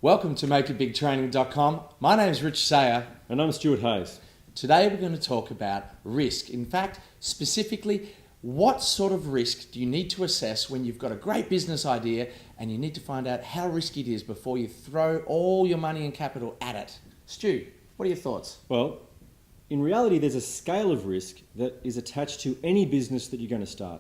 Welcome to MakeItBigTraining.com. My name is Rich Sayer. And I'm Stu Hayes. Today we're going to talk about risk. In fact, specifically, what sort of risk do you need to assess when you've got a great business idea and you need to find out how risky it is before you throw all your money and capital at it? Stu, what are your thoughts? Well, in reality, there's a scale of risk that is attached to any business that you're going to start.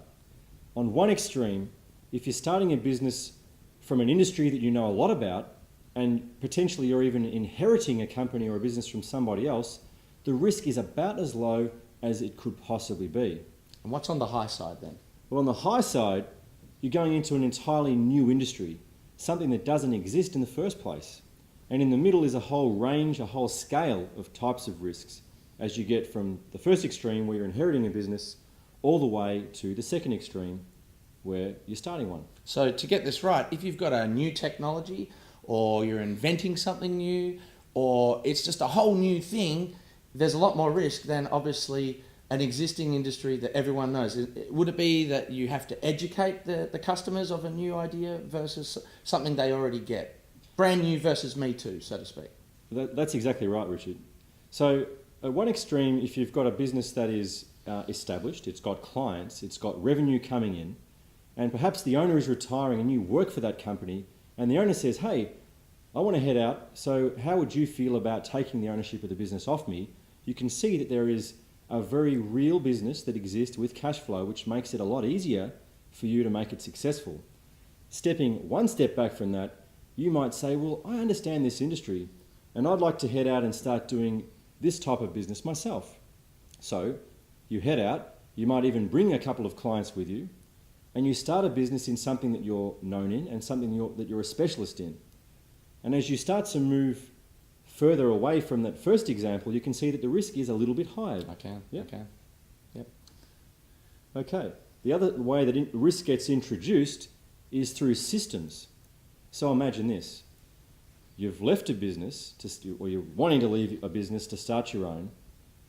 On one extreme, if you're starting a business from an industry that you know a lot about, and potentially you're even inheriting a company or a business from somebody else, the risk is about as low as it could possibly be. And what's on the high side then? Well, on the high side, you're going into an entirely new industry, something that doesn't exist in the first place. And in the middle is a whole range, a whole scale of types of risks, as you get from the first extreme where you're inheriting a business all the way to the second extreme where you're starting one. So to get this right, if you've got a new technology or you're inventing something new or it's just a whole new thing, there's a lot more risk than obviously an existing industry that everyone knows. Would it be that you have to educate the customers of a new idea versus something they already get? Brand new versus me too, so to speak. That's exactly right, Richard. So at one extreme, if you've got a business that is established, it's got clients, it's got revenue coming in, and perhaps the owner is retiring and you work for that company, and the owner says, hey, I want to head out, so how would you feel about taking the ownership of the business off me? You can see that there is a very real business that exists with cash flow, which makes it a lot easier for you to make it successful. Stepping one step back from that, you might say, well, I understand this industry, and I'd like to head out and start doing this type of business myself. So you head out, you might even bring a couple of clients with you, and you start a business in something that you're known in and something that you're a specialist in. And as you start to move further away from that first example, you can see that the risk is a little bit higher. Yep. Okay. The other way that risk gets introduced is through systems. So imagine this. You've left a business, or you're wanting to leave a business to start your own,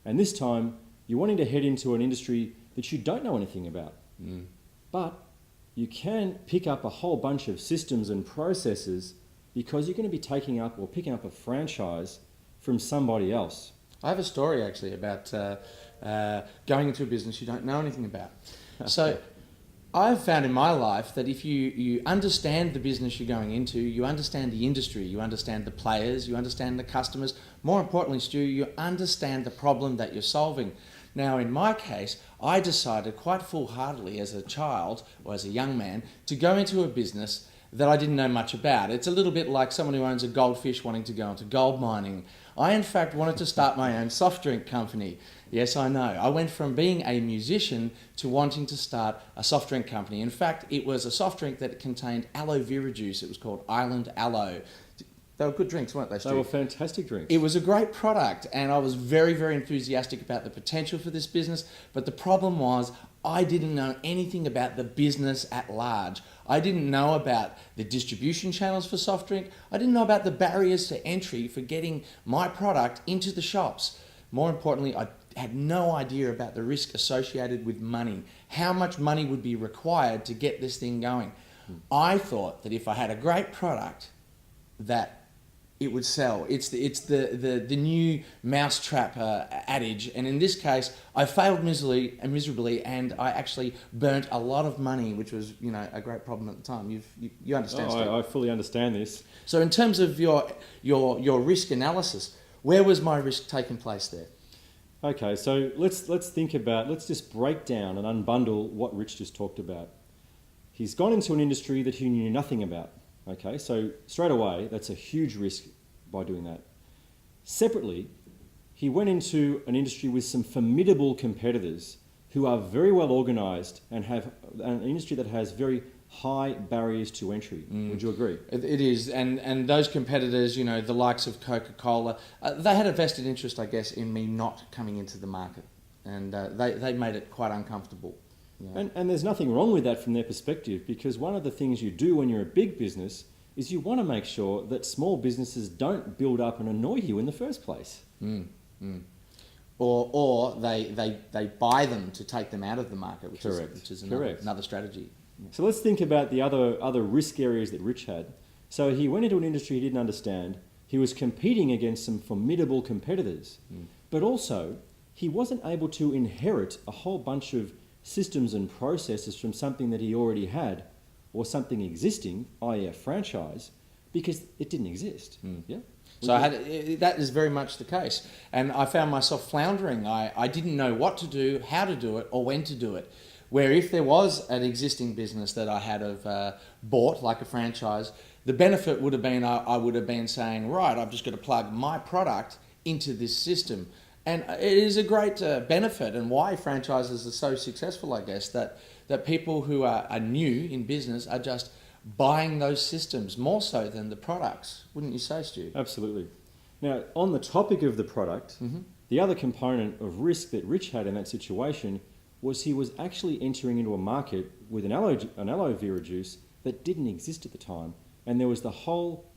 and this time you're wanting to head into an industry that you don't know anything about. But you can pick up a whole bunch of systems and processes because you're going to be picking up a franchise from somebody else. I have a story actually about going into a business you don't know anything about. So I've found in my life that if you understand the business you're going into, you understand the industry, you understand the players, you understand the customers, more importantly, Stu, you understand the problem that you're solving. Now, in my case, I decided quite full-heartedly as a child or as a young man to go into a business that I didn't know much about. It's a little bit like someone who owns a goldfish wanting to go into gold mining. I, in fact, wanted to start my own soft drink company. Yes, I know. I went from being a musician to wanting to start a soft drink company. In fact, it was a soft drink that contained aloe vera juice. It was called Island Aloe. They were good drinks, weren't they, Stu? They were fantastic drinks. It was a great product, and I was very, very enthusiastic about the potential for this business, but the problem was I didn't know anything about the business at large. I didn't know about the distribution channels for soft drink. I didn't know about the barriers to entry for getting my product into the shops. More importantly, I had no idea about the risk associated with money, how much money would be required to get this thing going. I thought that if I had a great product, that it would sell. It's the new mousetrap adage, and in this case, I failed miserably, and I actually burnt a lot of money, which was a great problem at the time. You understand? I fully understand this. So in terms of your risk analysis, where was my risk taking place there? Okay, so let's just break down and unbundle what Rich just talked about. He's gone into an industry that he knew nothing about. Okay, so straight away, that's a huge risk by doing that. Separately, he went into an industry with some formidable competitors who are very well organised and have an industry that has very high barriers to entry. Would you agree? It is, and those competitors, the likes of Coca-Cola, they had a vested interest, I guess, in me not coming into the market, and they made it quite uncomfortable. Yeah. And there's nothing wrong with that from their perspective, because one of the things you do when you're a big business is you want to make sure that small businesses don't build up and annoy you in the first place. Or they buy them to take them out of the market, which is another strategy. So let's think about the other risk areas that Rich had. So he went into an industry he didn't understand. He was competing against some formidable competitors. But also, he wasn't able to inherit a whole bunch of systems and processes from something that he already had or something existing, i.e. a franchise, because it didn't exist. Yeah? So that is very much the case. And I found myself floundering. I didn't know what to do, how to do it, or when to do it. Where if there was an existing business that I had bought, like a franchise, the benefit would have been I would have been saying, right, I've just got to plug my product into this system. And it is a great benefit, and why franchises are so successful, I guess, that people who are new in business are just buying those systems more so than the products. Wouldn't you say, Stu? Absolutely. Now, on the topic of the product, the other component of risk that Rich had in that situation was he was actually entering into a market with an aloe vera juice that didn't exist at the time. And there was the whole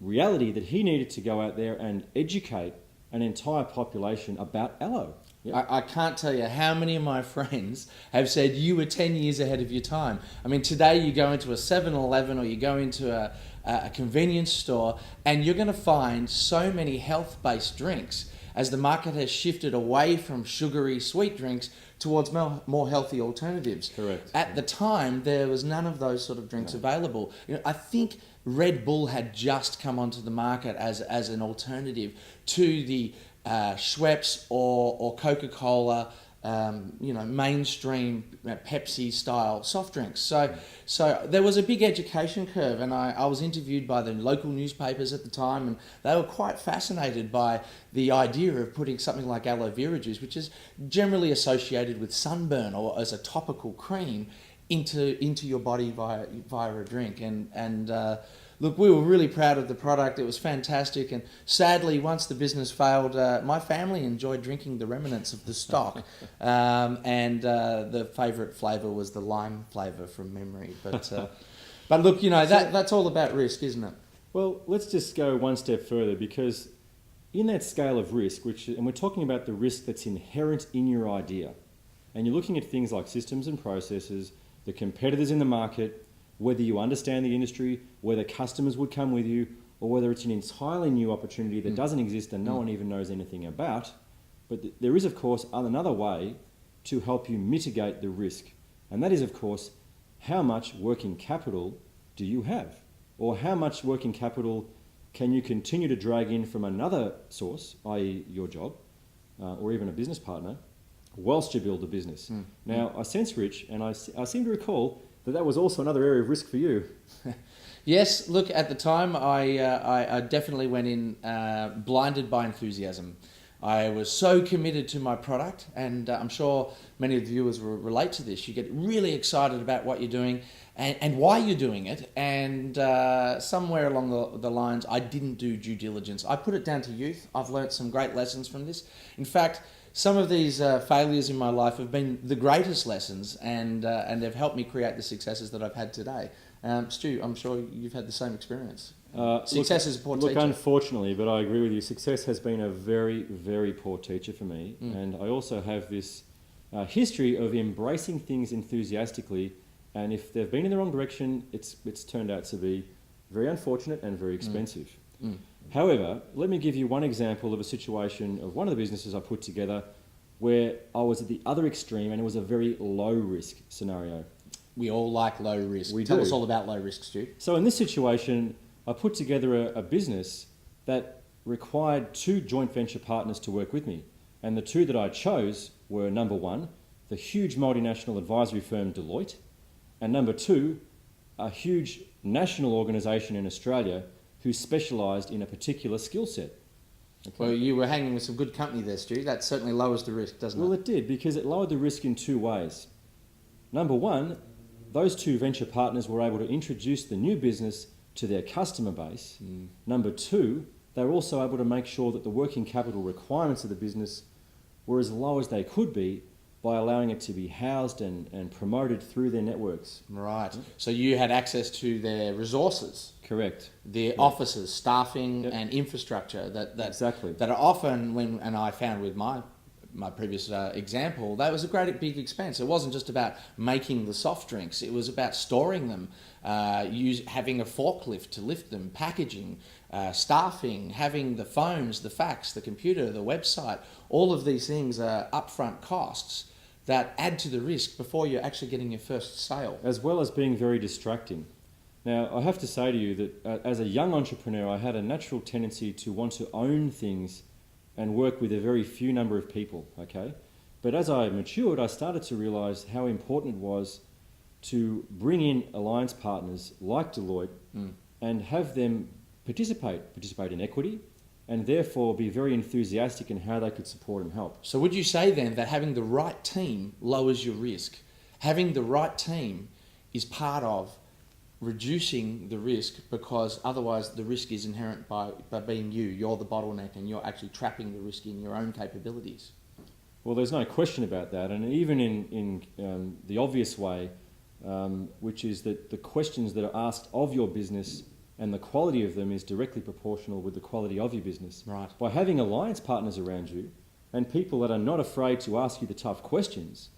reality that he needed to go out there and educate an entire population about aloe. Yep. I can't tell you how many of my friends have said you were 10 years ahead of your time. I mean, today you go into a 7-Eleven or you go into a convenience store and you're going to find so many health-based drinks as the market has shifted away from sugary sweet drinks towards more healthy alternatives. Correct. At the time, there was none of those sort of drinks available. I think Red Bull had just come onto the market as an alternative to the Schweppes or Coca-Cola, mainstream Pepsi style soft drinks. So there was a big education curve, and I was interviewed by the local newspapers at the time, and they were quite fascinated by the idea of putting something like aloe vera juice, which is generally associated with sunburn or as a topical cream, into your body via a drink. And look, we were really proud of the product. It was fantastic. And sadly, once the business failed, my family enjoyed drinking the remnants of the stock. The favourite flavour was the lime flavour from memory. But look, that's all about risk, isn't it? Well, let's just go one step further, because in that scale of risk, and we're talking about the risk that's inherent in your idea, and you're looking at things like systems and processes, the competitors in the market, whether you understand the industry, whether customers would come with you, or whether it's an entirely new opportunity that doesn't exist and no one even knows anything about. But there is, of course, another way to help you mitigate the risk. And that is, of course, how much working capital do you have? Or how much working capital can you continue to drag in from another source, i.e. your job, or even a business partner, whilst you build the business? Now, I sense, Rich, and I seem to recall that was also another area of risk for you. Yes, look, at the time I definitely went in blinded by enthusiasm. I was so committed to my product, and I'm sure many of the viewers will relate to this. You get really excited about what you're doing and why you're doing it, and somewhere along the lines I didn't do due diligence. I put it down to youth. I've learnt some great lessons from this. In fact, some of these failures in my life have been the greatest lessons, and they've helped me create the successes that I've had today. Stu, I'm sure you've had the same experience. Success is a poor teacher. Look, unfortunately, but I agree with you, success has been a very, very poor teacher for me. And I also have this history of embracing things enthusiastically, and if they've been in the wrong direction, it's turned out to be very unfortunate and very expensive. However, let me give you one example of a situation of one of the businesses I put together where I was at the other extreme, and it was a very low risk scenario. We all like low risk. Tell us all about low risk, Stu. So in this situation, I put together a business that required 2 joint venture partners to work with me. And the 2 that I chose were, number 1, the huge multinational advisory firm Deloitte, and number 2, a huge national organisation in Australia who specialised in a particular skill set. Okay. Well, you were hanging with some good company there, Stu. That certainly lowers the risk, doesn't it? Well, it did, because it lowered the risk in 2 ways. Number 1, those 2 venture partners were able to introduce the new business to their customer base. Number 2, they were also able to make sure that the working capital requirements of the business were as low as they could be by allowing it to be housed and promoted through their networks. Right. So you had access to their resources. Correct. Their offices, staffing and infrastructure that exactly. that are often, and I found with my my previous example, that was a great big expense. It wasn't just about making the soft drinks, it was about storing them, having a forklift to lift them, packaging, staffing, having the phones, the fax, the computer, the website. All of these things are upfront costs that add to the risk before you're actually getting your first sale. As well as being very distracting. Now, I have to say to you that as a young entrepreneur, I had a natural tendency to want to own things and work with a very few number of people, okay? But as I matured, I started to realize how important it was to bring in alliance partners like Deloitte and have them participate in equity, and therefore be very enthusiastic in how they could support and help. So would you say then that having the right team lowers your risk? Having the right team is part of reducing the risk, because otherwise the risk is inherent by being you. You're the bottleneck and you're actually trapping the risk in your own capabilities. Well, there's no question about that, and even in the obvious way, which is that the questions that are asked of your business and the quality of them is directly proportional with the quality of your business. Right. By having alliance partners around you and people that are not afraid to ask you the tough questions,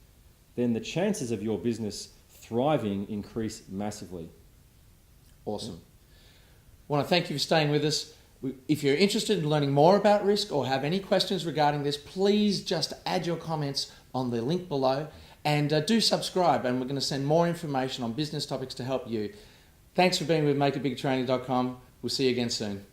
then the chances of your business thriving increase massively. Awesome. I want to thank you for staying with us. If you're interested in learning more about risk or have any questions regarding this, please just add your comments on the link below, and do subscribe, and we're going to send more information on business topics to help you. Thanks for being with MakeItBigTraining.com. We'll see you again soon.